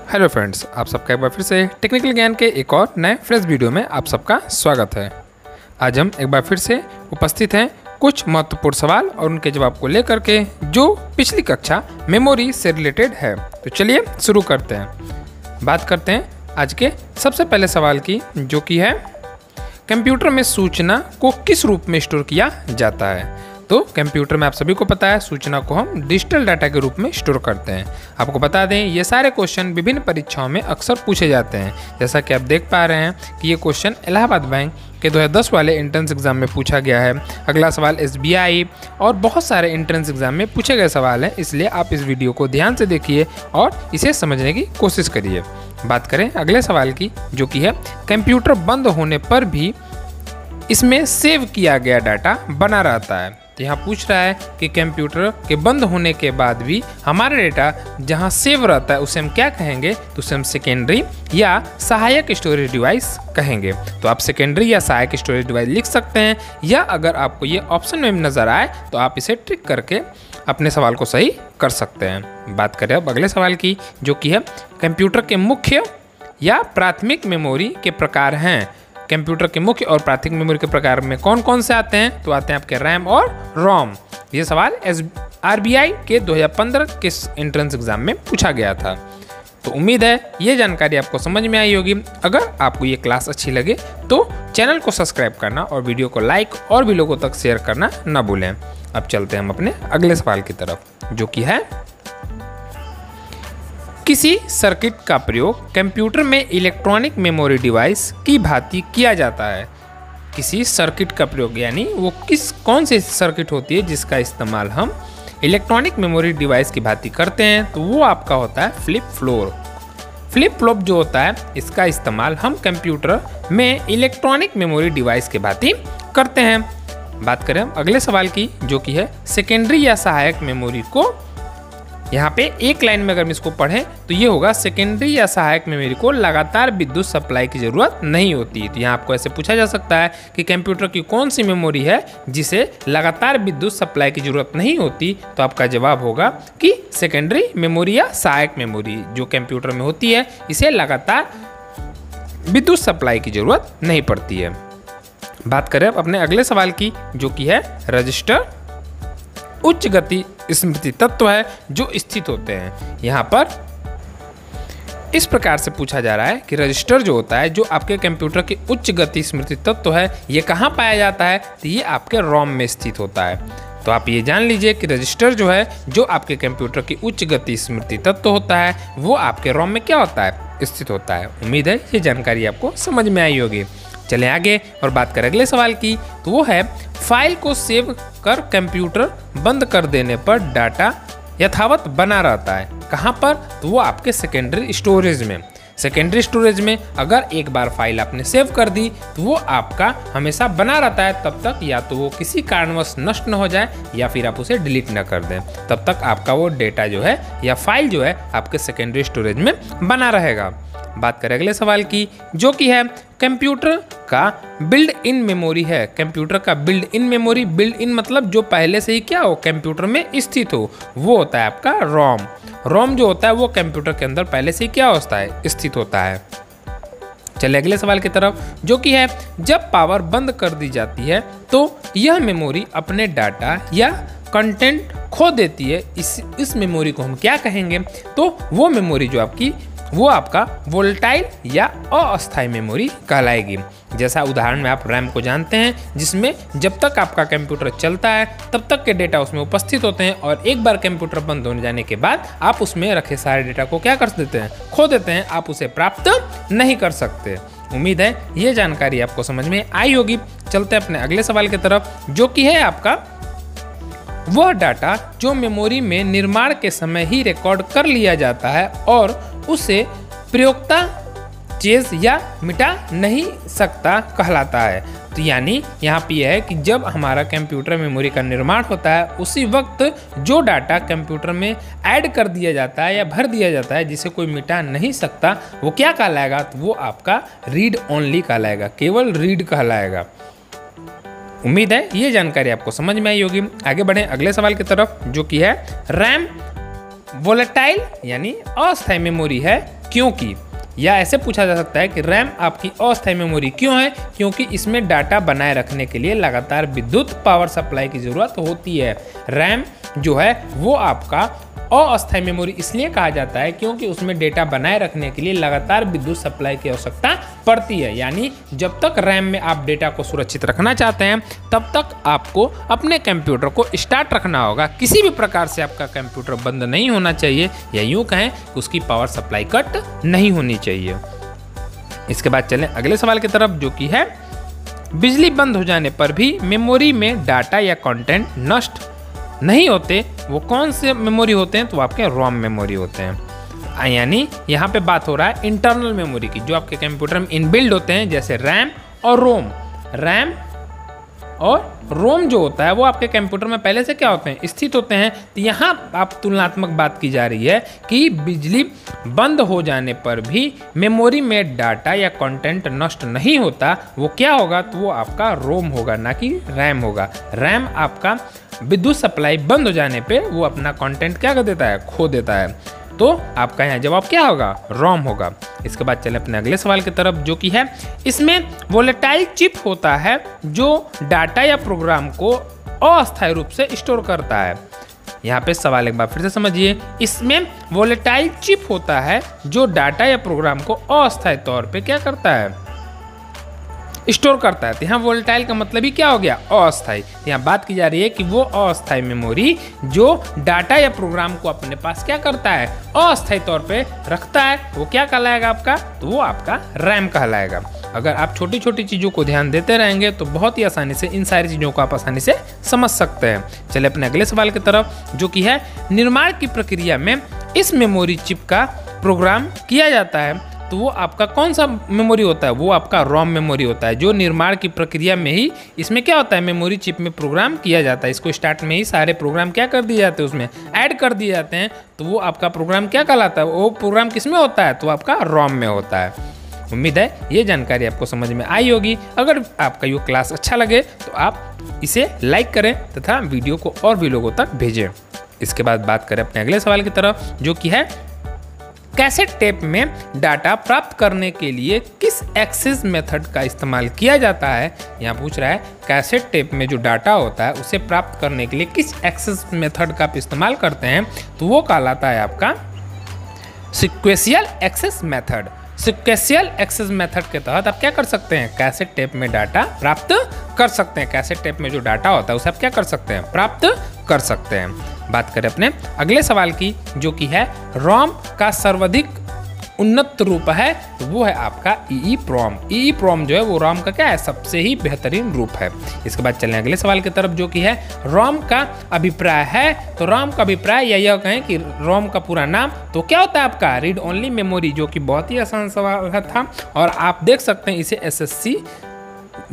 Hello friends, आप सबका एक बार फिर से टेक्निकल ज्ञान के एक और नए फ्रेश वीडियो में आप सबका स्वागत है। आज हम एक बार फिर से उपस्थित हैं कुछ महत्वपूर्ण सवाल और उनके जवाब को लेकर के, जो पिछली कक्षा मेमोरी से रिलेटेड है। तो चलिए शुरू करते हैं। बात करते हैं आज के सबसे पहले सवाल की, जो कि है कंप्यूटर में सूचना को किस रूप में स्टोर किया जाता है। तो कंप्यूटर में आप सभी को पता है, सूचना को हम डिजिटल डाटा के रूप में स्टोर करते हैं। आपको बता दें, ये सारे क्वेश्चन विभिन्न परीक्षाओं में अक्सर पूछे जाते हैं। जैसा कि आप देख पा रहे हैं कि ये क्वेश्चन इलाहाबाद बैंक के 2010 वाले एंट्रेंस एग्जाम में पूछा गया है। अगला सवाल SBI और बहुत सारे एंट्रेंस एग्जाम में पूछे गए सवाल हैं, इसलिए आप इस वीडियो को ध्यान से देखिए और इसे समझने की कोशिश करिए। बात करें अगले सवाल की, जो कि है कंप्यूटर बंद होने पर भी इसमें सेव किया गया डाटा बना रहता है। तो यहाँ पूछ रहा है कि कंप्यूटर के बंद होने के बाद भी हमारा डेटा जहाँ सेव रहता है उसे हम क्या कहेंगे, तो उसे हम सेकेंडरी या सहायक स्टोरेज डिवाइस कहेंगे। तो आप सेकेंडरी या सहायक स्टोरेज डिवाइस लिख सकते हैं, या अगर आपको ये ऑप्शन में नज़र आए तो आप इसे ट्रिक करके अपने सवाल को सही कर सकते हैं। बात करें अब अगले सवाल की, जो कि है कंप्यूटर के मुख्य या प्राथमिक मेमोरी के प्रकार हैं। कंप्यूटर के मुख्य और प्राथमिक मेमोरी के प्रकार में कौन कौन से आते हैं, तो आते हैं आपके रैम और रोम। ये सवाल RBI के 2015 के एंट्रेंस एग्जाम में पूछा गया था। तो उम्मीद है ये जानकारी आपको समझ में आई होगी। अगर आपको ये क्लास अच्छी लगे तो चैनल को सब्सक्राइब करना और वीडियो को लाइक और भी लोगों तक शेयर करना ना भूलें। अब चलते हैं हम अपने अगले सवाल की तरफ, जो कि है किसी सर्किट का प्रयोग कंप्यूटर में इलेक्ट्रॉनिक मेमोरी डिवाइस की भांति किया जाता है। किसी सर्किट का प्रयोग यानी वो कौन सी सर्किट होती है जिसका इस्तेमाल हम इलेक्ट्रॉनिक मेमोरी डिवाइस की भांति करते हैं, तो वो आपका होता है फ्लिप फ्लॉप। फ्लिप फ्लॉप जो होता है, इसका इस्तेमाल हम कंप्यूटर में इलेक्ट्रॉनिक मेमोरी डिवाइस की भांति करते हैं। बात करें अगले सवाल की, जो कि है सेकेंडरी या सहायक मेमोरी को, यहाँ पे एक लाइन में अगर हम इसको पढ़ें तो ये होगा सेकेंडरी या सहायक मेमोरी को लगातार विद्युत सप्लाई की जरूरत नहीं होती। तो यहाँ आपको ऐसे पूछा जा सकता है कि कंप्यूटर की कौन सी मेमोरी है जिसे लगातार विद्युत सप्लाई की जरूरत नहीं होती, तो आपका जवाब होगा कि सेकेंडरी मेमोरी या सहायक मेमोरी जो कंप्यूटर में होती है, इसे लगातार विद्युत सप्लाई की जरूरत नहीं पड़ती है। बात करें अपने अगले सवाल की, जो कि है रजिस्टर उच्च गति स्मृति तत्व है जो स्थित होते हैं। यहाँ पर इस प्रकार से पूछा जा रहा है कि रजिस्टर जो होता है, जो आपके कंप्यूटर की उच्च गति स्मृति तत्व है, ये कहाँ पाया जाता है, तो ये आपके रोम में स्थित होता है। तो आप ये जान लीजिए कि रजिस्टर जो है, जो आपके कंप्यूटर की उच्च गति स्मृति तत्व होता है, वो आपके रोम में क्या होता है, स्थित होता है। उम्मीद है ये जानकारी आपको समझ में आई होगी। चलें आगे और बात करें अगले सवाल की, तो वो है फाइल को सेव कर कंप्यूटर बंद कर देने पर डाटा यथावत बना रहता है। कहाँ पर, तो वो आपके सेकेंडरी स्टोरेज में। सेकेंडरी स्टोरेज में अगर एक बार फाइल आपने सेव कर दी तो वो आपका हमेशा बना रहता है, तब तक या तो वो किसी कारणवश नष्ट न हो जाए या फिर आप उसे डिलीट न कर दें, तब तक आपका वो डेटा जो है या फाइल जो है आपके सेकेंडरी स्टोरेज में बना रहेगा। बात करें अगले सवाल की, जो कि है कंप्यूटर का बिल्ड इन मेमोरी है। कंप्यूटर का build in memory, build in मतलब जो पहले से ही क्या हो, कंप्यूटर में स्थित हो, वो होता है आपका रोम। रोम जो होता है वो कंप्यूटर के अंदर पहले से ही क्या होता है, स्थित होता है। चलिए अगले सवाल की तरफ, जो कि है जब पावर बंद कर दी जाती है तो यह मेमोरी अपने डाटा या कंटेंट खो देती है। इस मेमोरी को हम क्या कहेंगे, तो वो मेमोरी जो आपकी, वो आपका वोलेटाइल या अस्थायी मेमोरी कहलाएगी। जैसा उदाहरण में आप रैम को जानते हैं, जिसमें जब तक आपका कंप्यूटर चलता है तब तक के डेटा उसमें उपस्थित होते हैं, और एक बार कंप्यूटर बंद होने जाने के बाद आप उसमें रखे सारे डेटा को क्या कर देते हैं, खो देते हैं, आप उसे प्राप्त नहीं कर सकते। उम्मीद है ये जानकारी आपको समझ में आई होगी। चलते हैं अपने अगले सवाल की तरफ, जो कि है आपका वह डाटा जो मेमोरी में निर्माण के समय ही रिकॉर्ड कर लिया जाता है और उसे प्रयोक्ता चेज या मिटा नहीं सकता कहलाता है। तो यानी यहाँ पे यह है कि जब हमारा कंप्यूटर मेमोरी का निर्माण होता है, उसी वक्त जो डाटा कंप्यूटर में ऐड कर दिया जाता है या भर दिया जाता है, जिसे कोई मिटा नहीं सकता, वो क्या कहलाएगा, तो वो आपका रीड ओनली कहलाएगा, केवल रीड कहलाएगा। उम्मीद है ये जानकारी आपको समझ में आई होगी। आगे बढ़ें अगले सवाल की तरफ, जो कि है रैम वोलेटाइल यानी अस्थायी मेमोरी है क्योंकि, या ऐसे पूछा जा सकता है कि रैम आपकी अस्थायी मेमोरी क्यों है, क्योंकि इसमें डाटा बनाए रखने के लिए लगातार विद्युत पावर सप्लाई की ज़रूरत होती है। रैम जो है वो आपका अस्थायी मेमोरी इसलिए कहा जाता है क्योंकि उसमें डेटा बनाए रखने के लिए लगातार विद्युत सप्लाई की आवश्यकता पड़ती है। यानी जब तक रैम में आप डेटा को सुरक्षित रखना चाहते हैं तब तक आपको अपने कंप्यूटर को स्टार्ट रखना होगा। किसी भी प्रकार से आपका कंप्यूटर बंद नहीं होना चाहिए, या यूँ कहें कि उसकी पावर सप्लाई कट नहीं होनी चाहिए। इसके बाद चलें अगले सवाल की तरफ, जो कि है बिजली बंद हो जाने पर भी मेमोरी में डाटा या कंटेंट नष्ट नहीं होते, वो कौन से मेमोरी होते हैं? तो आपके रोम मेमोरी होते हैं। यानी यहाँ पे बात हो रहा है इंटरनल मेमोरी की, जो आपके कंप्यूटर में इनबिल्ड होते हैं, जैसे रैम और रोम। रैम और रोम जो होता है वो आपके कंप्यूटर में पहले से क्या होते हैं? स्थित होते हैं। तो यहाँ आप तुलनात्मक बात की जा रही है कि बिजली बंद हो जाने पर भी मेमोरी में डाटा या कंटेंट नष्ट नहीं होता। वो क्या होगा? तो वो आपका रोम होगा, ना कि रैम होगा। रैम आपका विद्युत सप्लाई बंद हो जाने पे वो अपना कंटेंट क्या कर देता है? खो देता है। तो आपका यहाँ जवाब क्या होगा? रोम होगा। इसके बाद चलें अपने अगले सवाल की तरफ, जो कि है इसमें वोलेटाइल चिप होता है जो डाटा या प्रोग्राम को अस्थायी रूप से स्टोर करता है। यहाँ पे सवाल एक बार फिर से समझिए, इसमें वोलेटाइल चिप होता है जो डाटा या प्रोग्राम को अस्थायी तौर पे क्या करता है? स्टोर करता है। तो यहाँ वोलेटाइल का मतलब ही क्या हो गया? अस्थायी। यहाँ बात की जा रही है कि वो अस्थायी मेमोरी जो डाटा या प्रोग्राम को अपने पास क्या करता है? अस्थायी तौर पे रखता है, वो क्या कहलाएगा आपका? तो वो आपका रैम कहलाएगा। अगर आप छोटी छोटी चीज़ों को ध्यान देते रहेंगे तो बहुत ही आसानी से इन सारी चीज़ों को आप आसानी से समझ सकते हैं। चलिए अपने अगले सवाल की तरफ, जो कि है निर्माण की प्रक्रिया में इस मेमोरी चिप का प्रोग्राम किया जाता है। तो वो आपका कौन सा मेमोरी होता है? वो आपका रोम मेमोरी होता है, जो निर्माण की प्रक्रिया में ही इसमें क्या होता है? मेमोरी चिप में प्रोग्राम किया जाता है। इसको स्टार्ट में ही सारे प्रोग्राम क्या कर दिए जाते हैं? उसमें ऐड कर दिए जाते हैं। तो वो आपका प्रोग्राम क्या कहलाता है? वो प्रोग्राम किस में होता है? तो आपका रोम में होता है। उम्मीद है ये जानकारी आपको समझ में आई होगी। अगर आपका ये क्लास अच्छा लगे तो आप इसे लाइक करें तथा वीडियो को और भी लोगों तक भेजें। इसके बाद बात करें अपने अगले सवाल की तरफ, जो कि है कैसेट टेप में डाटा प्राप्त करने के लिए किस एक्सेस मेथड का इस्तेमाल किया जाता है? यहाँ पूछ रहा है कैसेट टेप में जो डाटा होता है उसे प्राप्त करने के लिए किस एक्सेस मेथड का आप इस्तेमाल करते हैं? तो वो कहलाता है आपका sequential access method. Sequential access method के तहत आप क्या कर सकते हैं? कैसेट टेप में डाटा प्राप्त कर सकते हैं। कैसेट टेप में जो डाटा होता है उसे आप क्या कर सकते हैं? प्राप्त कर सकते हैं। बात करें अपने अगले सवाल की, जो कि है रोम का सर्वाधिक उन्नत रूप है, तो वो है आपका EEPROM। EEPROM जो है वो रोम का क्या है? सबसे ही बेहतरीन रूप है। इसके बाद चलें अगले सवाल की तरफ, जो कि है रोम का अभिप्राय है। तो रोम का अभिप्राय या यह कहें कि रोम का पूरा नाम तो क्या होता है आपका? रीड ओनली मेमोरी, जो कि बहुत ही आसान सवाल था और आप देख सकते हैं इसे SSC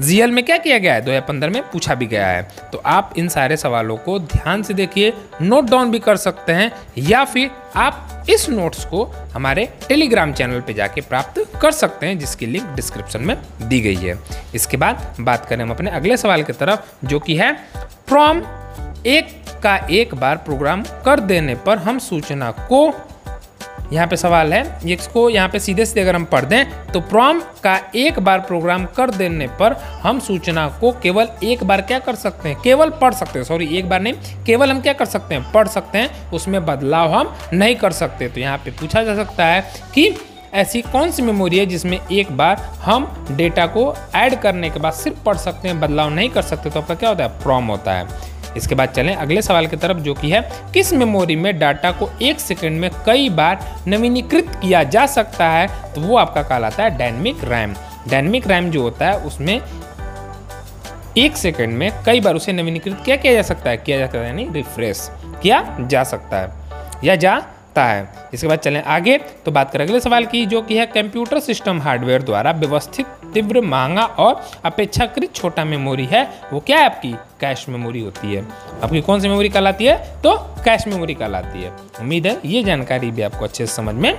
GL में क्या किया गया है? 2015 में पूछा भी गया है। तो आप इन सारे सवालों को ध्यान से देखिए, नोट डाउन भी कर सकते हैं, या फिर आप इस नोट्स को हमारे टेलीग्राम चैनल पे जाके प्राप्त कर सकते हैं, जिसकी लिंक डिस्क्रिप्शन में दी गई है। इसके बाद बात करें हम अपने अगले सवाल की तरफ, जो कि है फ्रॉम एक बार प्रोग्राम कर देने पर हम सूचना को, यहाँ पे सवाल है, इसको यहाँ पे सीधे सीधे अगर हम पढ़ दें तो फ्रॉम का एक बार प्रोग्राम कर देने पर हम सूचना को केवल एक बार क्या कर सकते हैं? केवल पढ़ सकते हैं। सॉरी, एक बार नहीं, केवल हम क्या कर सकते हैं? पढ़ सकते हैं, उसमें बदलाव हम नहीं कर सकते। तो यहाँ पे पूछा जा सकता है कि ऐसी कौन सी मेमोरी है जिसमें एक बार हम डेटा को ऐड करने के बाद सिर्फ पढ़ सकते हैं, बदलाव नहीं कर सकते? तो आपका क्या होता है? फ्रॉम होता है। इसके बाद चलें अगले सवाल की तरफ, जो कि है किस मेमोरी में डाटा को 1 सेकंड में कई बार नवीनीकृत किया जा सकता है? तो वो आपका कहलाता है डायनेमिक रैम। डायनेमिक रैम जो होता है उसमें 1 सेकंड में कई बार उसे नवीनीकृत क्या किया जा सकता है? किया जाता है, यानी रिफ्रेश किया जा सकता है या जाता है। इसके बाद चलें आगे, तो बात करें अगले सवाल की, जो कि है कंप्यूटर सिस्टम हार्डवेयर द्वारा व्यवस्थित, तीव्र, महंगा और अपेक्षाकृत छोटा मेमोरी है, वो क्या है? आपकी कैश मेमोरी होती है। आपकी कौन सी मेमोरी कहलाती है? तो कैश मेमोरी कहलाती है। उम्मीद है ये जानकारी भी आपको अच्छे से समझ में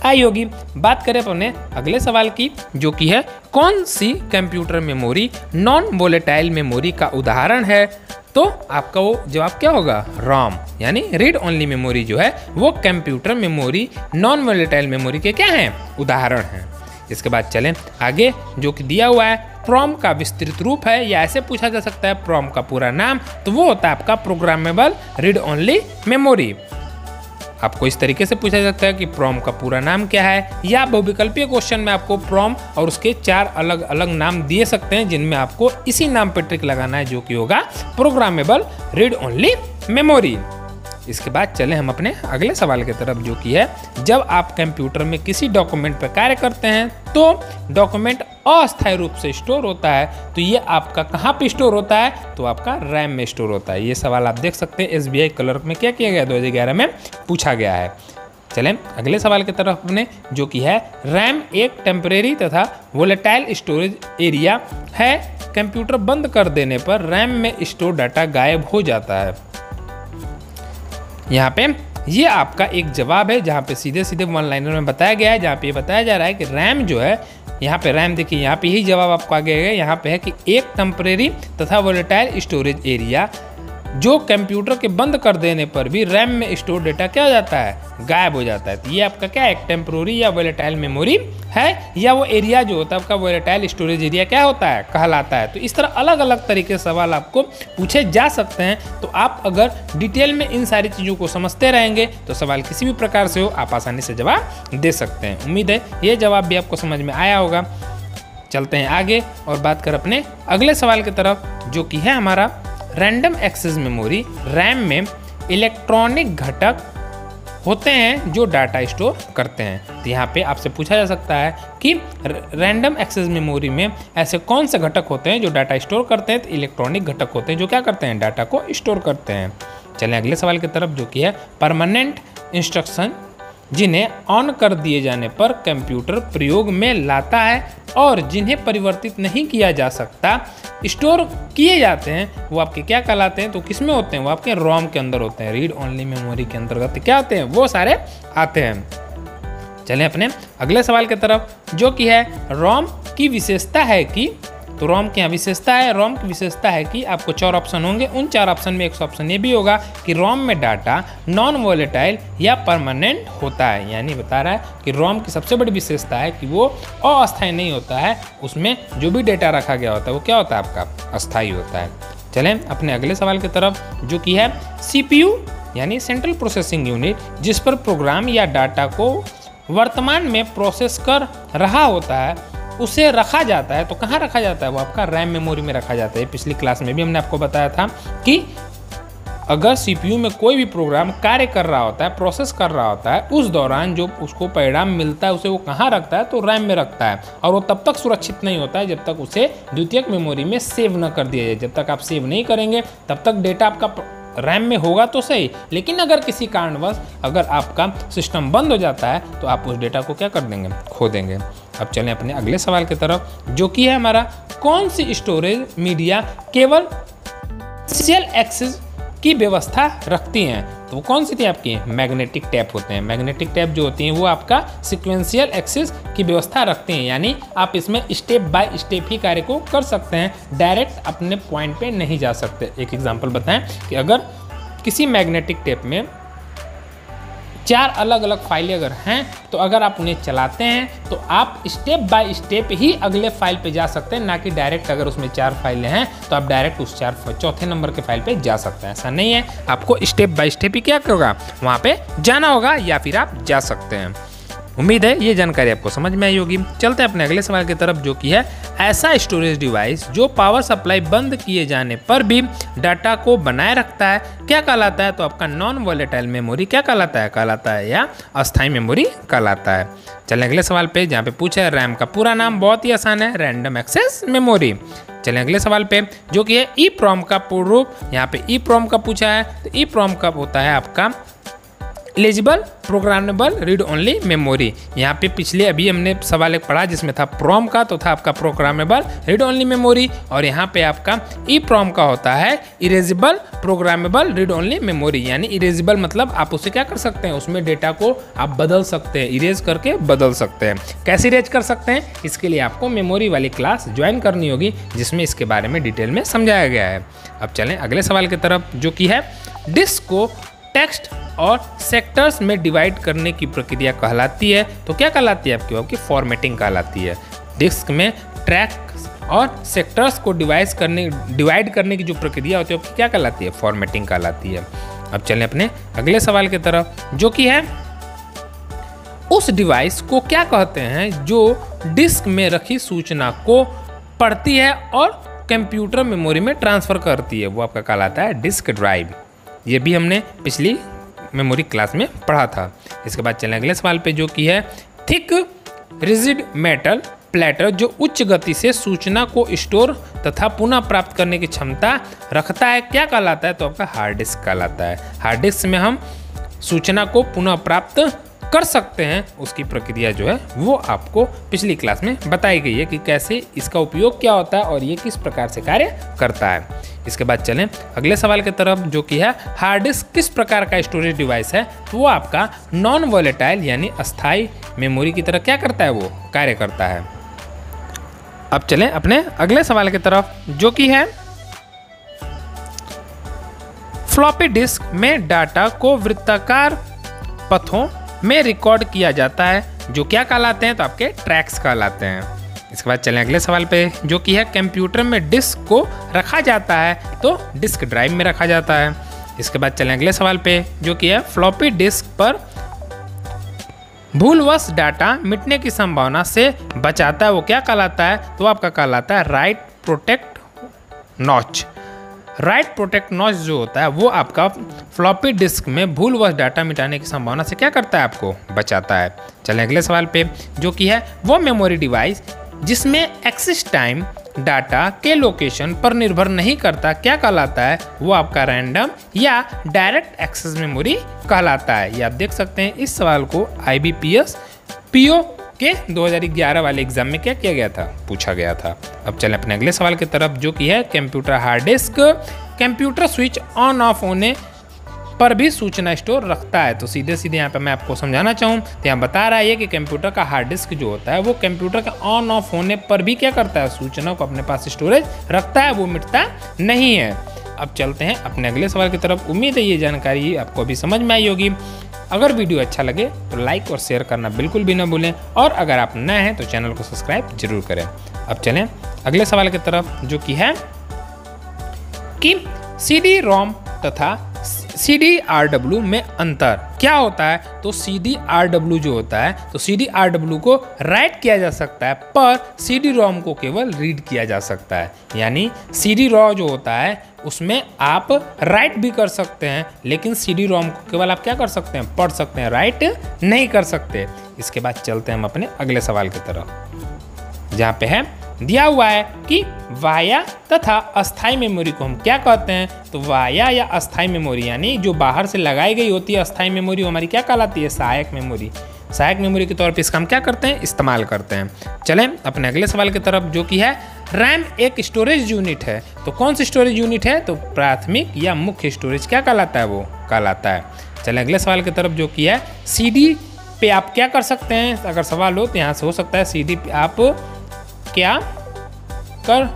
आई होगी। बात करें अपने अगले सवाल की, जो कि है कौन सी computer memory non volatile memory का उदाहरण है? तो आपका वो जवाब क्या होगा, रोम। यानी रीड ओनली मेमोरी जो है वो computer memory non volatile memory के क्या हैं, उदाहरण हैं। इसके बाद चलें आगे, जो कि दिया हुआ है प्रोम का विस्तृत रूप है, या ऐसे पूछा जा सकता है प्रोम का पूरा नाम, तो वो होता है आपका प्रोग्रामेबल रीड ओनली मेमोरी। आपको इस तरीके से पूछा जा सकता है कि प्रोम का पूरा नाम क्या है, या बहुविकल्पीय क्वेश्चन में आपको प्रोम और उसके 4 अलग अलग नाम दिए सकते हैं, जिनमें आपको इसी नाम पर ट्रिक लगाना है, जो कि होगा प्रोग्रामेबल रीड ओनली मेमोरी। इसके बाद चलें हम अपने अगले सवाल की तरफ, जो कि है जब आप कंप्यूटर में किसी डॉक्यूमेंट पर कार्य करते हैं तो डॉक्यूमेंट अस्थायी रूप से स्टोर होता है, तो ये आपका कहाँ पे स्टोर होता है, तो आपका रैम में स्टोर होता है। ये सवाल आप देख सकते हैं SBI क्लर्क में क्या किया गया 2011 में पूछा गया है। चलें अगले सवाल की तरफ अपने, जो कि है रैम एक टेम्परेरी तथा वोलेटाइल स्टोरेज एरिया है, कंप्यूटर बंद कर देने पर रैम में स्टोर डाटा गायब हो जाता है। यहाँ पे ये आपका एक जवाब है, जहाँ पे सीधे सीधे वन लाइनर में बताया गया है, जहाँ पे ये बताया जा रहा है कि रैम जो है, यहाँ पे रैम देखिए, यहाँ पे ही जवाब आपको आगे है, यहाँ पे है कि एक टेम्परेरी तथा वोलेटाइल स्टोरेज एरिया जो कंप्यूटर के बंद कर देने पर भी रैम में स्टोर डेटा क्या हो जाता है, गायब हो जाता है। तो ये आपका क्या है, एक टेम्परेरी या वोलेटाइल मेमोरी है, या वो एरिया जो होता है आपका वोलेटाइल स्टोरेज एरिया क्या होता है, कहलाता है। तो इस तरह अलग अलग तरीके से सवाल आपको पूछे जा सकते हैं। तो आप अगर डिटेल में इन सारी चीज़ों को समझते रहेंगे तो सवाल किसी भी प्रकार से हो आप आसानी से जवाब दे सकते हैं। उम्मीद है ये जवाब भी आपको समझ में आया होगा। चलते हैं आगे और बात कर अपने अगले सवाल की तरफ, जो कि है हमारा रैंडम एक्सेस मेमोरी। रैम में इलेक्ट्रॉनिक घटक होते हैं जो डाटा स्टोर करते हैं। तो यहाँ पे आपसे पूछा जा सकता है कि रैंडम एक्सेस मेमोरी में ऐसे कौन से घटक होते हैं जो डाटा स्टोर करते हैं। तो इलेक्ट्रॉनिक घटक होते हैं जो क्या करते हैं, डाटा को स्टोर करते हैं। चलें अगले सवाल की तरफ, जो कि है परमानेंट इंस्ट्रक्शन जिन्हें ऑन कर दिए जाने पर कंप्यूटर प्रयोग में लाता है और जिन्हें परिवर्तित नहीं किया जा सकता, स्टोर किए जाते हैं, वो आपके क्या कहलाते हैं, तो किस में होते हैं, वो आपके रोम के अंदर होते हैं। रीड ओनली मेमोरी के अंतर्गत क्या होते हैं, वो सारे आते हैं। चलें अपने अगले सवाल की तरफ, जो कि है रोम की विशेषता है कि, तो रोम की विशेषता है, रोम की विशेषता है कि आपको 4 ऑप्शन होंगे। उन 4 ऑप्शन में एक ऑप्शन ये भी होगा कि रोम में डाटा नॉन वोलेटाइल या परमानेंट होता है। यानी बता रहा है कि रोम की सबसे बड़ी विशेषता है कि वो अस्थायी नहीं होता है, उसमें जो भी डेटा रखा गया होता है वो क्या होता है, आपका अस्थायी होता है। चलें अपने अगले सवाल की तरफ, जो कि है CPU यानी सेंट्रल प्रोसेसिंग यूनिट, जिस पर प्रोग्राम या डाटा को वर्तमान में प्रोसेस कर रहा होता है, उसे रखा जाता है। तो कहाँ रखा जाता है, वो आपका रैम मेमोरी में रखा जाता है। पिछली क्लास में भी हमने आपको बताया था कि अगर CPU में कोई भी प्रोग्राम कार्य कर रहा होता है, प्रोसेस कर रहा होता है, उस दौरान जो उसको परिणाम मिलता है उसे वो कहाँ रखता है, तो रैम में रखता है। और वो तब तक सुरक्षित नहीं होता है जब तक उसे द्वितीयक मेमोरी में सेव न कर दिया जाए। जब तक आप सेव नहीं करेंगे तब तक डेटा आपका रैम में होगा तो सही, लेकिन अगर किसी कारणवश अगर आपका सिस्टम बंद हो जाता है तो आप उस डेटा को क्या कर देंगे, खो देंगे। अब चलें अपने अगले सवाल की तरफ, जो कि है हमारा कौन सी स्टोरेज मीडिया केवल सीक्वेंशियल एक्सेस की व्यवस्था रखती हैं। तो वो कौन सी थी आपकी, मैग्नेटिक टैप होते हैं। मैग्नेटिक टैप जो होती हैं वो आपका सिक्वेंशियल एक्सेस की व्यवस्था रखते हैं, यानी आप इसमें स्टेप बाय स्टेप ही कार्य को कर सकते हैं, डायरेक्ट अपने पॉइंट पे नहीं जा सकते। एक एग्जांपल बताएं कि अगर किसी मैग्नेटिक टैप में 4 अलग अलग फाइलें अगर हैं, तो अगर आप उन्हें चलाते हैं तो आप स्टेप बाय स्टेप ही अगले फाइल पे जा सकते हैं, ना कि डायरेक्ट अगर उसमें 4 फाइलें हैं तो आप डायरेक्ट उस चौथे नंबर के फाइल पे जा सकते हैं। ऐसा नहीं है, आपको स्टेप बाय स्टेप ही क्या होगा, वहाँ पे जाना होगा, या फिर आप जा सकते हैं। उम्मीद है ये जानकारी आपको समझ में आई होगी। चलते हैं अपने अगले सवाल की तरफ, जो कि है ऐसा स्टोरेज डिवाइस जो पावर सप्लाई बंद किए जाने पर भी डाटा को बनाए रखता है, क्या कहलाता है, तो आपका नॉन वोलेटाइल मेमोरी क्या कहलाता है या अस्थायी मेमोरी कहलाता है। चलें अगले सवाल पे, जहाँ पे पूछा है रैम का पूरा नाम, बहुत ही आसान है, रैंडम एक्सेस मेमोरी। चलें अगले सवाल पे, जो कि है EEPROM का पूर्ण रूप। यहाँ पे EEPROM का पूछा है, तो EEPROM का होता है आपका eligible programmable read only memory. यहाँ पे पिछले अभी हमने सवाल एक पढ़ा जिसमें था प्रोम का, तो था आपका प्रोग्रामेबल रीड ओनली मेमोरी, और यहाँ पे आपका ई प्रोम का होता है erasable programmable read only memory. यानी इरेजिबल मतलब आप उसे क्या कर सकते हैं, उसमें डेटा को आप बदल सकते हैं, इरेज करके बदल सकते हैं। कैसे इरेज कर सकते हैं, इसके लिए आपको मेमोरी वाली क्लास ज्वाइन करनी होगी जिसमें इसके बारे में डिटेल में समझाया गया है। अब चलें अगले सवाल की तरफ, जो कि है डिस्क को टेक्स्ट और सेक्टर्स में डिवाइड करने की प्रक्रिया कहलाती है। तो क्या कहलाती है आपकी फॉर्मेटिंग कहलाती है। डिस्क में ट्रैक्स और सेक्टर्स को डिवाइड करने की जो प्रक्रिया होती है वो क्या कहलाती है, फॉर्मेटिंग कहलाती है। अब चलें अपने अगले सवाल की तरफ, जो कि है उस डिवाइस को क्या कहते हैं जो डिस्क में रखी सूचना को पढ़ती है और कंप्यूटर मेमोरी में ट्रांसफर करती है, वो आपका कहलाता है डिस्क ड्राइव। ये भी हमने पिछली मेमोरी क्लास में पढ़ा था। इसके बाद चलें अगले सवाल पे, जो कि है थिक रिजिड मेटल प्लेटर जो उच्च गति से सूचना को स्टोर तथा पुनः प्राप्त करने की क्षमता रखता है, क्या कहलाता है, तो आपका हार्ड डिस्क कहलाता है। हार्ड डिस्क में हम सूचना को पुनः प्राप्त कर सकते हैं, उसकी प्रक्रिया जो है वो आपको पिछली क्लास में बताई गई है कि कैसे इसका उपयोग क्या होता है और ये किस प्रकार से कार्य करता है। इसके बाद चलें अगले सवाल की तरफ, जो कि है हार्ड डिस्क किस प्रकार का स्टोरेज डिवाइस है, तो वो आपका नॉन वॉलेटाइल यानी अस्थायी मेमोरी की तरह क्या करता है, वो कार्य करता है। अब चलें अपने अगले सवाल की तरफ, जो कि है फ्लॉपी डिस्क में डाटा को वृत्ताकार पथों में रिकॉर्ड किया जाता है, जो क्या कहलाते हैं, तो आपके ट्रैक्स कहलाते हैं। इसके बाद चलें अगले सवाल पे, जो कि है कंप्यूटर में डिस्क को रखा जाता है तो डिस्क ड्राइव में रखा जाता है। इसके बाद चलें अगले सवाल पे, जो कि है फ्लॉपी डिस्क पर भूलवश डाटा मिटने की संभावना से बचाता है, वो क्या कहलाता है, तो आपका कहलाता है right protect notch. Right protect notch जो होता है वो आपका फ्लॉपी डिस्क में भूलवश डाटा मिटाने की संभावना से क्या करता है, आपको बचाता है। चलें अगले सवाल पे, जो कि है वो मेमोरी डिवाइस जिसमें एक्सेस टाइम डाटा के लोकेशन पर निर्भर नहीं करता, क्या कहलाता है, वो आपका रैंडम या डायरेक्ट एक्सेस मेमोरी कहलाता है। ये आप देख सकते हैं इस सवाल को IBPS PO के 2011 वाले एग्जाम में क्या किया गया था, पूछा गया था। अब चलें अपने अगले सवाल की तरफ, जो कि है computer hard disk computer switch on off होने पर भी सूचना स्टोर रखता है। तो सीधे सीधे यहाँ पे मैं आपको समझाना चाहूँ तो यहाँ बता रहा है कि कंप्यूटर का हार्ड डिस्क जो होता है वो कंप्यूटर का ऑन ऑफ होने पर भी क्या करता है, सूचना को अपने पास स्टोरेज रखता है, वो मिटता नहीं है। अब चलते हैं अपने अगले सवाल की तरफ। उम्मीद है ये जानकारी आपको अभी समझ में आई होगी। अगर वीडियो अच्छा लगे तो लाइक और शेयर करना बिल्कुल भी ना भूलें, और अगर आप नए हैं तो चैनल को सब्सक्राइब जरूर करें। अब चलें अगले सवाल की तरफ, जो कि है कि CD-ROM तथा CD-RW में अंतर क्या होता है। तो CD-RW जो होता है, तो CD-RW को राइट किया जा सकता है पर CD-ROM को केवल रीड किया जा सकता है। यानी CD-ROM जो होता है उसमें आप राइट भी कर सकते हैं, लेकिन CD-ROM को केवल आप क्या कर सकते हैं, पढ़ सकते हैं, राइट नहीं कर सकते। इसके बाद चलते हैं हम अपने अगले सवाल की तरफ, जहाँ पे है दिया हुआ है कि वाया तथा अस्थाई मेमोरी को हम क्या कहते हैं। तो वाया या अस्थाई मेमोरी यानी जो बाहर से लगाई गई होती है अस्थाई मेमोरी, हमारी क्या कहलाती है, सहायक मेमोरी। सहायक मेमोरी के तौर पे इसका हम क्या करते हैं, इस्तेमाल करते हैं। चलें अपने अगले सवाल की तरफ, जो कि है रैम एक स्टोरेज यूनिट है। तो कौन सी स्टोरेज यूनिट है, तो प्राथमिक या मुख्य स्टोरेज क्या कहलाता है, वो कहलाता है। चलें अगले सवाल की तरफ, जो कि है CD पे आप क्या कर सकते हैं, अगर सवाल हो तो यहाँ से हो सकता है CD पे आप क्या कर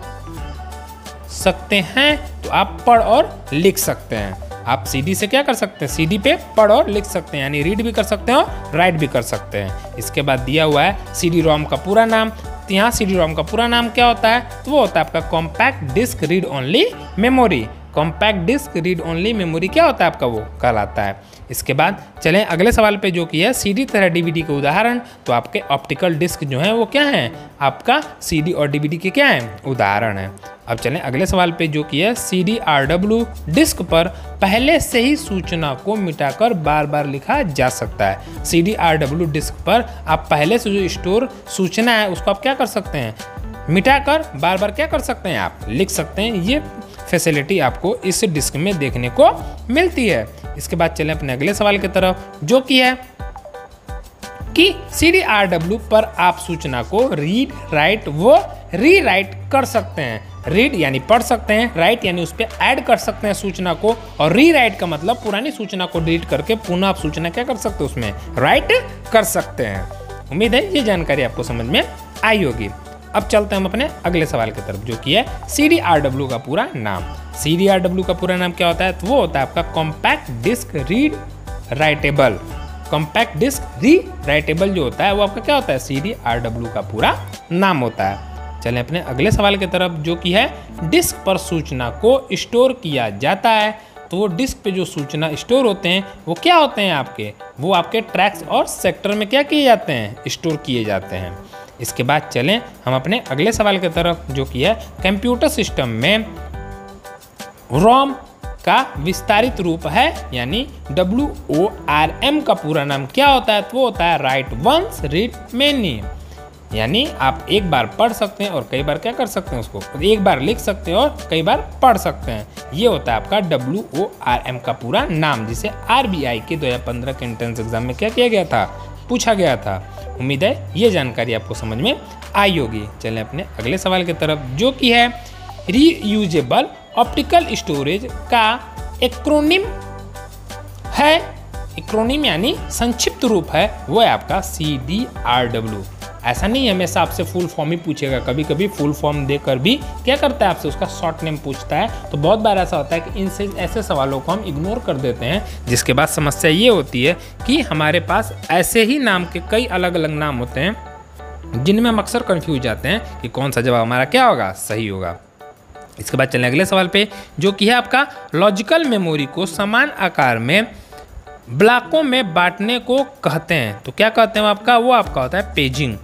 सकते हैं, तो आप पढ़ और लिख सकते हैं। आप CD से क्या कर सकते हैं, CD पे पढ़ और लिख सकते हैं, यानी रीड भी कर सकते हैं और राइट भी कर सकते हैं। इसके बाद दिया हुआ है CD-ROM का पूरा नाम। तो यहाँ CD-ROM का पूरा नाम क्या होता है, तो वो होता है आपका compact disc read only memory. Compact disc read only memory क्या होता है आपका, वो कहलाता है। इसके बाद चलें अगले सवाल पे, जो कि है CD तथा DVD के उदाहरण। तो आपके ऑप्टिकल डिस्क जो है वो क्या है, आपका CD और DVD के क्या है, उदाहरण है। अब चलें अगले सवाल पे, जो कि है CD-RW डिस्क पर पहले से ही सूचना को मिटाकर बार बार लिखा जा सकता है। CD-RW डिस्क पर आप पहले से जो स्टोर सूचना है उसको आप क्या कर सकते हैं, मिटाकर बार बार क्या कर सकते हैं, आप लिख सकते हैं। ये फैसिलिटी आपको इस डिस्क में देखने को मिलती है। इसके बाद चलें अपने अगले सवाल की तरफ, जो कि है कि CDRW पर आप सूचना को रीड, राइट व रीराइट कर सकते हैं। रीड यानी पढ़ सकते हैं, राइट यानी उस पर ऐड कर सकते हैं सूचना को, और रीराइट का मतलब पुरानी सूचना को डिलीट करके पुनः आप सूचना क्या कर सकते हैं, उसमें राइट कर सकते हैं। उम्मीद है ये जानकारी आपको समझ में आई होगी। अब चलते हैं हम अपने अगले सवाल की तरफ, जो कि है CDRW का पूरा नाम। CDRW का पूरा नाम क्या होता है? तो वो होता है आपका compact disc read writable. Compact disc rewritable जो होता है वो आपका क्या होता है? CDRW का पूरा नाम होता है। चलें अपने अगले सवाल की तरफ, जो कि है डिस्क पर सूचना को स्टोर किया जाता है। तो वो डिस्क पे जो सूचना स्टोर होते हैं वो क्या होते हैं आपके? वो आपके ट्रैक्स और सेक्टर में क्या किए जाते हैं? स्टोर किए जाते हैं। इसके बाद चलें हम अपने अगले सवाल की तरफ, जो कि है कंप्यूटर सिस्टम में रोम का विस्तारित रूप है, यानी WORM का पूरा नाम क्या होता है? तो वो होता है राइट वंस रीड मेनी, यानी आप एक बार पढ़ सकते हैं और कई बार क्या कर सकते हैं, उसको एक बार लिख सकते हैं और कई बार पढ़ सकते हैं। ये होता है आपका WORM का पूरा नाम, जिसे RBI के 2015 के एंट्रेंस एग्जाम में क्या किया गया था? पूछा गया था। उम्मीद है ये जानकारी आपको समझ में आई होगी। चलें अपने अगले सवाल की तरफ, जो कि है रीयूजेबल ऑप्टिकल स्टोरेज का एक्रोनिम है। एक्रोनिम यानी संक्षिप्त रूप है, वो है आपका CDRW। ऐसा नहीं हमेशा आपसे फुल फॉर्म ही पूछेगा, कभी कभी फुल फॉर्म देकर भी क्या करता है आपसे उसका शॉर्ट नेम पूछता है। तो बहुत बार ऐसा होता है कि इनसे ऐसे सवालों को हम इग्नोर कर देते हैं, जिसके बाद समस्या ये होती है कि हमारे पास ऐसे ही नाम के कई अलग अलग नाम होते हैं जिनमें हम अक्सर कन्फ्यूज जाते हैं कि कौन सा जवाब हमारा क्या होगा, सही होगा। इसके बाद चलें अगले सवाल पे, जो कि है आपका लॉजिकल मेमोरी को समान आकार में ब्लॉकों में बांटने को कहते हैं। तो क्या कहते हैं आपका? वो आपका होता है पेजिंग।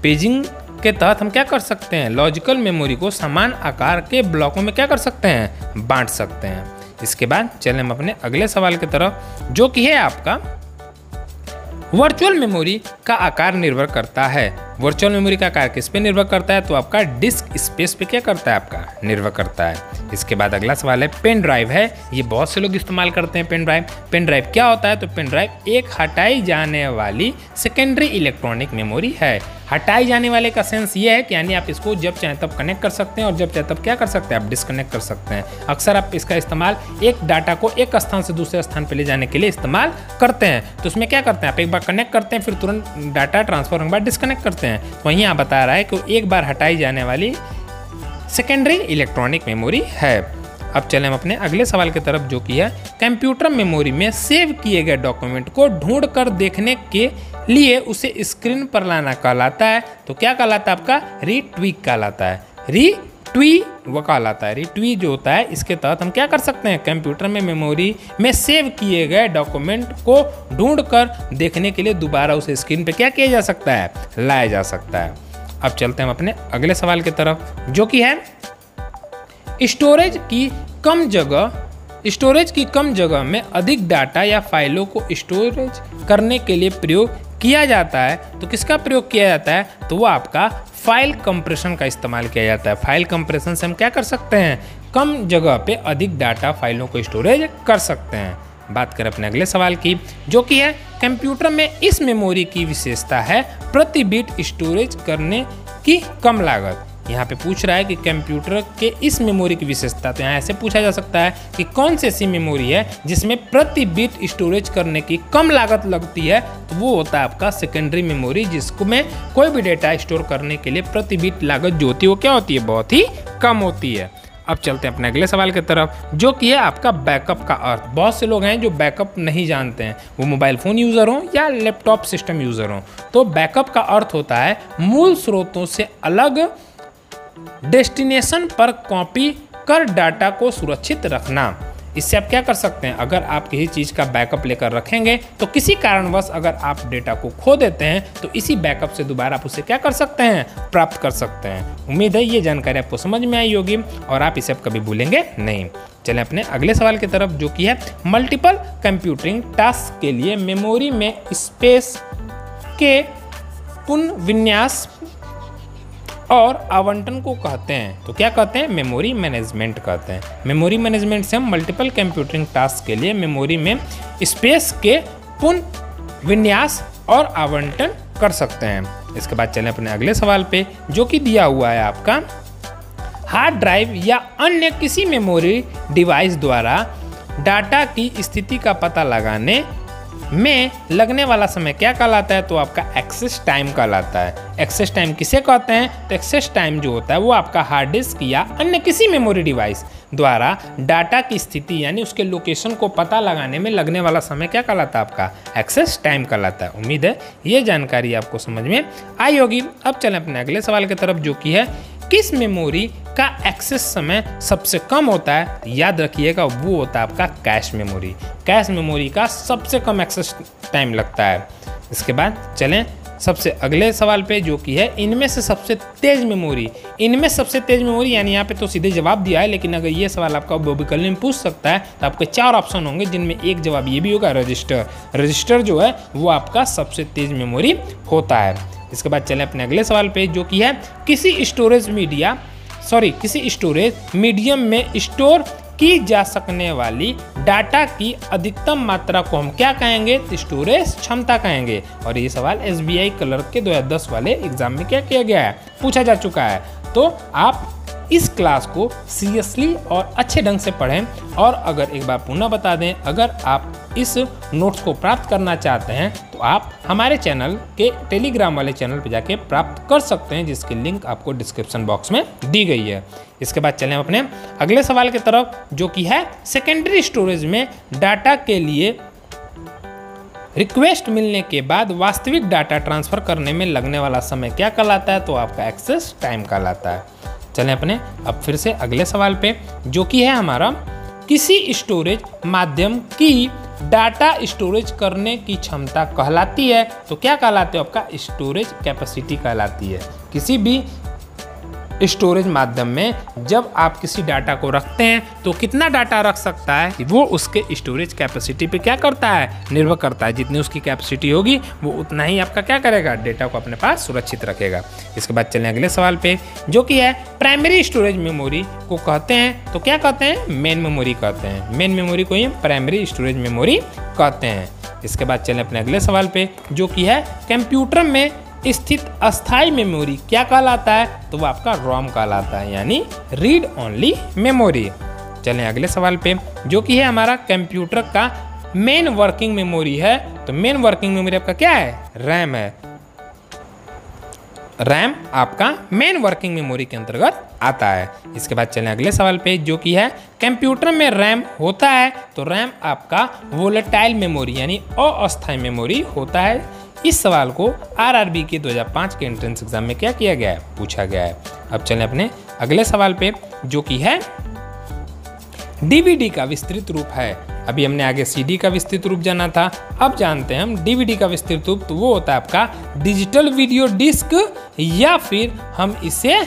पेजिंग के तहत हम क्या कर सकते हैं? लॉजिकल मेमोरी को समान आकार के ब्लॉकों में क्या कर सकते हैं? बांट सकते हैं। इसके बाद चलें हम अपने अगले सवाल की तरफ, जो कि है आपका वर्चुअल मेमोरी का आकार निर्भर करता है। वर्चुअल मेमोरी का आकार किस पे निर्भर करता है? तो आपका डिस्क स्पेस पे क्या करता है? आपका निर्भर करता है। इसके बाद अगला सवाल है पेन ड्राइव है। ये बहुत से लोग इस्तेमाल करते हैं पेन ड्राइव। पेन ड्राइव क्या होता है? तो पेन ड्राइव एक हटाई जाने वाली सेकेंडरी इलेक्ट्रॉनिक मेमोरी है। हटाई जाने वाले का सेंस ये है कि यानी आप इसको जब चाहे तब कनेक्ट कर सकते हैं और जब चाहे तब क्या कर सकते हैं? आप डिस्कनेक्ट कर सकते हैं। अक्सर आप इसका इस्तेमाल एक डाटा को एक स्थान से दूसरे स्थान पर ले जाने के लिए इस्तेमाल करते हैं। तो उसमें क्या करते हैं? आप एक बार कनेक्ट करते हैं, फिर तुरंत डाटा ट्रांसफर होने के बाद डिस्कनेक्ट करते हैं। तो वहीं यहाँ बता रहा है कि एक बार हटाई जाने वाली सेकेंडरी इलेक्ट्रॉनिक मेमोरी है। अब चलें हम अपने अगले सवाल की तरफ, जो कि है कंप्यूटर मेमोरी में सेव किए गए डॉक्यूमेंट को ढूंढ कर देखने के लिए उसे स्क्रीन पर लाना कहलाता है। तो क्या कहलाता है? आपका रीट्वीक कहलाता है। रीट्वी वो कहलाता है। रीट्वी जो होता है, इसके तहत हम क्या कर सकते हैं? कंप्यूटर में मेमोरी में सेव किए गए डॉक्यूमेंट को ढूंढ कर देखने के लिए दोबारा उसे स्क्रीन पर क्या किया जा सकता है? लाया जा सकता है। अब चलते हैं हम अपने अगले सवाल की तरफ, जो कि है स्टोरेज की कम जगह में अधिक डाटा या फाइलों को स्टोरेज करने के लिए प्रयोग किया जाता है। तो किसका प्रयोग किया जाता है? तो वो आपका फाइल कंप्रेशन का इस्तेमाल किया जाता है। फाइल कंप्रेशन से हम क्या कर सकते हैं? कम जगह पे अधिक डाटा फाइलों को स्टोरेज कर सकते हैं। बात करें अपने अगले सवाल की, जो कि है कंप्यूटर में इस मेमोरी की विशेषता है प्रति बिट स्टोरेज करने की कम लागत। यहाँ पे पूछ रहा है कि कंप्यूटर के इस मेमोरी की विशेषता। तो यहाँ ऐसे पूछा जा सकता है कि कौन सी ऐसी मेमोरी है जिसमें प्रति बिट स्टोरेज करने की कम लागत लगती है। तो वो होता है आपका सेकेंडरी मेमोरी, जिसको में कोई भी डेटा स्टोर करने के लिए प्रति बिट लागत जो होती है वो क्या होती है? बहुत ही कम होती है। अब चलते हैं अपने अगले सवाल की तरफ, जो कि है आपका बैकअप का अर्थ। बहुत से लोग हैं जो बैकअप नहीं जानते हैं, वो मोबाइल फ़ोन यूज़र हों या लैपटॉप सिस्टम यूज़र हों। तो बैकअप का अर्थ होता है मूल स्रोतों से अलग डेस्टिनेशन पर कॉपी कर डाटा को सुरक्षित रखना। इससे आप क्या कर सकते हैं? अगर आप किसी चीज़ का बैकअप लेकर रखेंगे तो किसी कारणवश अगर आप डेटा को खो देते हैं तो इसी बैकअप से दोबारा आप उसे क्या कर सकते हैं? प्राप्त कर सकते हैं। उम्मीद है ये जानकारी आपको समझ में आई होगी और आप इसे कभी भूलेंगे नहीं। चलें अपने अगले सवाल की तरफ, जो कि है मल्टीपल कंप्यूटिंग टास्क के लिए मेमोरी में स्पेस के पुनर्विन्यास और आवंटन को कहते हैं। तो क्या कहते हैं? मेमोरी मैनेजमेंट कहते हैं। मेमोरी मैनेजमेंट से हम मल्टीपल कंप्यूटिंग टास्क के लिए मेमोरी में स्पेस के पुनः विन्यास और आवंटन कर सकते हैं। इसके बाद चलें अपने अगले सवाल पे, जो कि दिया हुआ है आपका, हार्ड ड्राइव या अन्य किसी मेमोरी डिवाइस द्वारा डाटा की स्थिति का पता लगाने में लगने वाला समय क्या कहलाता है? तो आपका एक्सेस टाइम कहलाता है। एक्सेस टाइम किसे कहते हैं? तो एक्सेस टाइम जो होता है वो आपका हार्ड डिस्क या अन्य किसी मेमोरी डिवाइस द्वारा डाटा की स्थिति यानी उसके लोकेशन को पता लगाने में लगने वाला समय क्या कहलाता है? आपका एक्सेस टाइम कहलाता है। उम्मीद है ये जानकारी आपको समझ में आई होगी। अब चलें अपने अगले सवाल की तरफ, जो कि है, किस मेमोरी का एक्सेस समय सबसे कम होता है? याद रखिएगा वो होता है आपका कैश मेमोरी। कैश मेमोरी का सबसे कम एक्सेस टाइम लगता है। इसके बाद चलें सबसे अगले सवाल पे, जो कि है, इनमें से सबसे तेज मेमोरी। इनमें सबसे तेज मेमोरी यानी यहाँ पे तो सीधे जवाब दिया है, लेकिन अगर ये सवाल आपका विकल्प में पूछ सकता है तो आपके 4 ऑप्शन होंगे, जिनमें एक जवाब ये भी होगा, रजिस्टर। रजिस्टर जो है वो आपका सबसे तेज मेमोरी होता है। इसके बाद चलें अपने अगले सवाल पे, जो कि है, किसी स्टोरेज मीडियम में स्टोर की जा सकने वाली डाटा की अधिकतम मात्रा को हम क्या कहेंगे? तो स्टोरेज क्षमता कहेंगे। और ये सवाल SBI क्लर्क के 2010 वाले एग्जाम में क्या किया गया है, पूछा जा चुका है। तो आप इस क्लास को सीरियसली और अच्छे ढंग से पढ़ें। और अगर एक बार पुनः बता दें, अगर आप इस नोट्स को प्राप्त करना चाहते हैं तो आप हमारे चैनल के टेलीग्राम वाले चैनल पर जाके प्राप्त कर सकते हैं, जिसकी लिंक आपको डिस्क्रिप्शन बॉक्स में दी गई है। इसके बाद चलें अपने अगले सवाल की तरफ, जो कि है, सेकेंडरी स्टोरेज में डाटा के लिए रिक्वेस्ट मिलने के बाद वास्तविक डाटा ट्रांसफर करने में लगने वाला समय क्या कहलाता है? तो आपका एक्सेस टाइम कहलाता है। चलें अपने अब फिर से अगले सवाल पे, जो कि है हमारा, किसी स्टोरेज माध्यम की डाटा स्टोरेज करने की क्षमता कहलाती है। तो क्या कहलाती है? आपका स्टोरेज कैपेसिटी कहलाती है। किसी भी स्टोरेज माध्यम में जब आप किसी डाटा को रखते हैं तो कितना डाटा रख सकता है वो उसके स्टोरेज कैपेसिटी पे क्या करता है? निर्भर करता है। जितनी उसकी कैपेसिटी होगी वो उतना ही आपका क्या करेगा? डेटा को अपने पास सुरक्षित रखेगा। इसके बाद चलें अगले सवाल पे, जो कि है, प्राइमरी स्टोरेज मेमोरी को कहते हैं। तो क्या कहते हैं? मेन मेमोरी कहते हैं। मेन मेमोरी को ही प्राइमरी स्टोरेज मेमोरी कहते हैं। इसके बाद चलें अपने अगले सवाल पे, जो कि है, कंप्यूटर में स्थित अस्थाई मेमोरी क्या कहलाता है? तो वो आपका रोम कहलाता है, यानी रीड ओनली मेमोरी। चलें अगले सवाल पे, जो कि है हमारा, कंप्यूटर का मेन वर्किंग मेमोरी है। तो मेन वर्किंग मेमोरी आपका क्या है? रैम है। रैम आपका मेन वर्किंग मेमोरी के अंतर्गत आता है। इसके बाद चलें अगले सवाल पे, जो कि है, कंप्यूटर में रैम होता है। तो रैम आपका वोलेटाइल मेमोरी यानी अस्थायी मेमोरी होता है। इस सवाल को RRB के 2005 के एंट्रेंस एग्जाम में क्या किया गया है? पूछा गया है। अब चलें अपने अगले सवाल पे, जो कि है, DVD का विस्तृत रूप है। अभी हमने आगे CD का विस्तृत रूप जाना था, अब जानते हैं हम DVD का विस्तृत रूप। तो वो होता है आपका डिजिटल वीडियो डिस्क, या फिर हम इसे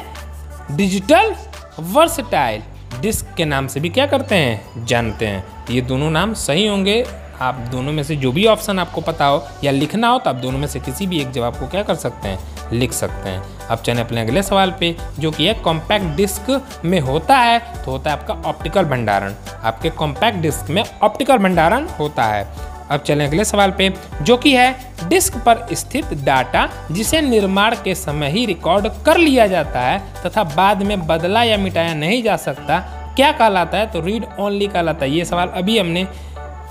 डिजिटल वर्सटाइल डिस्क के नाम से भी क्या करते हैं? जानते हैं। ये दोनों नाम सही होंगे। आप दोनों में से जो भी ऑप्शन आपको पता हो या लिखना हो तो आप दोनों में से किसी भी एक जवाब को क्या कर सकते हैं? लिख सकते हैं। अब चलें अपने अगले सवाल पे, जो कि है, कॉम्पैक्ट डिस्क में होता है। तो होता है आपका ऑप्टिकल भंडारण। आपके कॉम्पैक्ट डिस्क में ऑप्टिकल भंडारण होता है। अब चलें अगले सवाल पे, जो कि है, डिस्क पर स्थित डाटा जिसे निर्माण के समय ही रिकॉर्ड कर लिया जाता है तथा बाद में बदला या मिटाया नहीं जा सकता, क्या कहलाता है? तो रीड ओनली कहलाता है। ये सवाल अभी हमने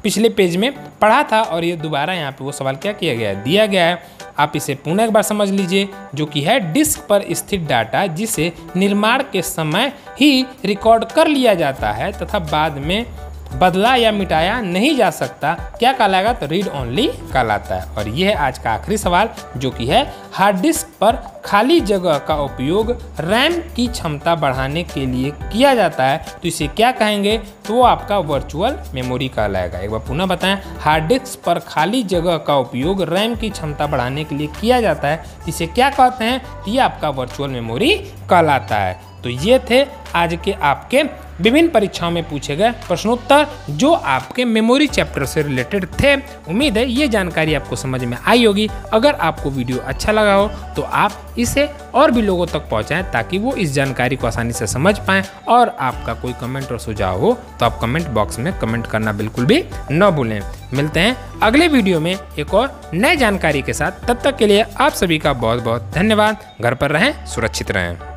पिछले पेज में पढ़ा था और ये दोबारा यहाँ पे वो सवाल क्या किया गया है? दिया गया है। आप इसे पुनः एक बार समझ लीजिए, जो कि है, डिस्क पर स्थित डाटा जिसे निर्माण के समय ही रिकॉर्ड कर लिया जाता है तथा बाद में बदला या मिटाया नहीं जा सकता, क्या कहलाएगा? तो रीड ओनली कहलाता है। और यह है आज का आखिरी सवाल, जो कि है, हार्ड डिस्क पर खाली जगह का उपयोग रैम की क्षमता बढ़ाने के लिए किया जाता है। तो इसे क्या कहेंगे? तो वो आपका वर्चुअल मेमोरी कहलाएगा। एक बार पुनः बताएं, हार्ड डिस्क पर खाली जगह का उपयोग रैम की क्षमता बढ़ाने के लिए किया जाता है, इसे क्या कहते हैं? ये आपका वर्चुअल मेमोरी कहलाता है। तो ये थे आज के आपके विभिन्न परीक्षाओं में पूछे गए प्रश्नोत्तर जो आपके मेमोरी चैप्टर से रिलेटेड थे। उम्मीद है ये जानकारी आपको समझ में आई होगी। अगर आपको वीडियो अच्छा लगा हो तो आप इसे और भी लोगों तक पहुंचाएं ताकि वो इस जानकारी को आसानी से समझ पाएं। और आपका कोई कमेंट और सुझाव हो तो आप कमेंट बॉक्स में कमेंट करना बिल्कुल भी न भूलें। मिलते हैं अगले वीडियो में एक और नए जानकारी के साथ। तब तक के लिए आप सभी का बहुत बहुत धन्यवाद। घर पर रहें, सुरक्षित रहें।